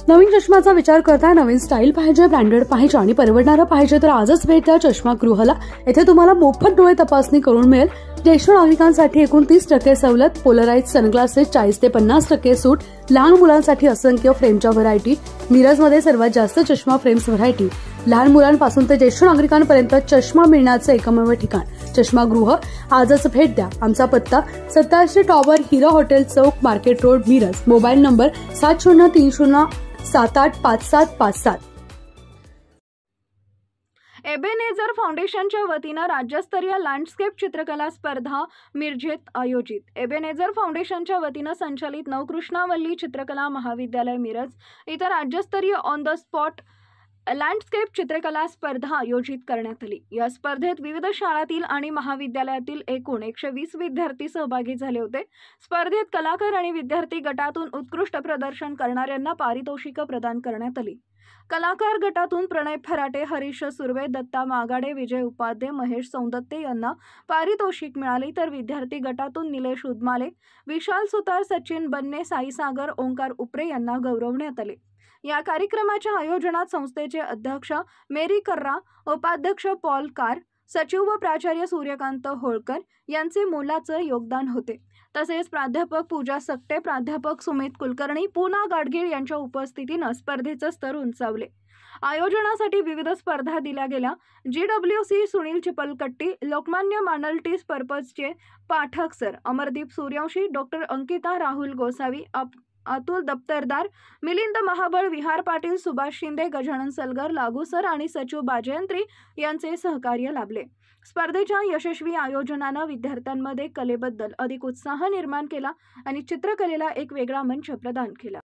नवीन चष्म्याचा विचार करता नवीन स्टाईल पाहिजे, ब्रँडेड पाहिजे आणि परवडणारा पाहिजे तर आजच भेट द्या चष्मागृहाला। येथे तुम्हाला मोफत डोळे तपासणी करून मिळेल। ज्येष्ठ नागरिकांसाठी एकूण 30% सवलत, पोलराइज सनग्लासेस 40 ते 50% सूट, लहान मुलांसाठी असंख्य फ्रेमच्या व्हरायटी, मिरजमध्ये सर्वात जास्त चष्मा फ्रेम्स व्हरायटी, लहान मुलांपासून ते ज्येष्ठ नागरिकांपर्यंत चष्मा मिळण्याचे एकमेव ठिकाण चष्मागृह। आजच भेट द्या। आमचा पत्ता 87 टॉवर, हिरा हॉटेल चौक, market road, Miraj. Mobile number 7030785757। Ebenezer फाउंडेशनच्या वतीनं राज्यस्तरीय लँडस्केप चित्रकला स्पर्धा मिरजेत आयोजित। एबेनेझर फाउंडेशनच्या वतीनं संचालित नवकृष्णावल्ली चित्रकला महाविद्यालय मिरज इथं राज्यस्तरीय ऑन द स्पॉट लँडस्केप चित्रकला स्पर्धा आयोजित करण्यात आली। या स्पर्धेत विविध शाळांतील आणि महाविद्यालयातील एकूण 120 विद्यार्थी सहभागी झाले होते। स्पर्धेत कलाकार आणि विद्यार्थी गटातून उत्कृष्ट प्रदर्शन करणाऱ्यांना पारितोषिकं प्रदान करण्यात आली। कलाकार गटातून प्रणय फराटे, हरीश सुर्वे, दत्ता मागाडे, विजय उपाध्ये, महेश सौंदत्ते यांना पारितोषिक मिळाले, तर विद्यार्थी गटातून निलेश उदमाले, विशाल सुतार, सचिन बन्ने, साई सागर, ओंकार उपरे यांना गौरवण्यात आले। या कार्यक्रमाच्या आयोजनात संस्थेचे अध्यक्ष मेरी कर्रा, उपाध्यक्ष पॉल कार, सचिव व प्राचार्य सूर्यकांत होळकर यांचे मोलाचे योगदान होते। तसेच प्राध्यापक पूजा सकटे, प्राध्यापक सुमित कुलकर्णी, पूना गाडगीळ यांच्या उपस्थितीने स्पर्धेचे स्तर उंचावले। आयोजनासाठी विविध स्पर्धा दिल्या गेल्या। GWC सुनील चिपलकट्टी, लोकमान्य मल्टी पर्पजचे Pathak sir, Amardeep Suryavanshi, doctor Ankita Rahul Gosavi, Atul Daptardar, Milind Mahabal, Vihar Patil, Subhash Shinde, Gajanan Salgar, Lagu sir आणि सचिव बाजयंत्री यांचे सहकार्य लाभले। स्पर्धेच्या यशस्वी आयोजनानं विद्यार्थ्यांमध्ये कलेबद्दल अधिक उत्साह निर्माण केला आणि चित्रकलेला एक वेगळा मंच प्रदान केला।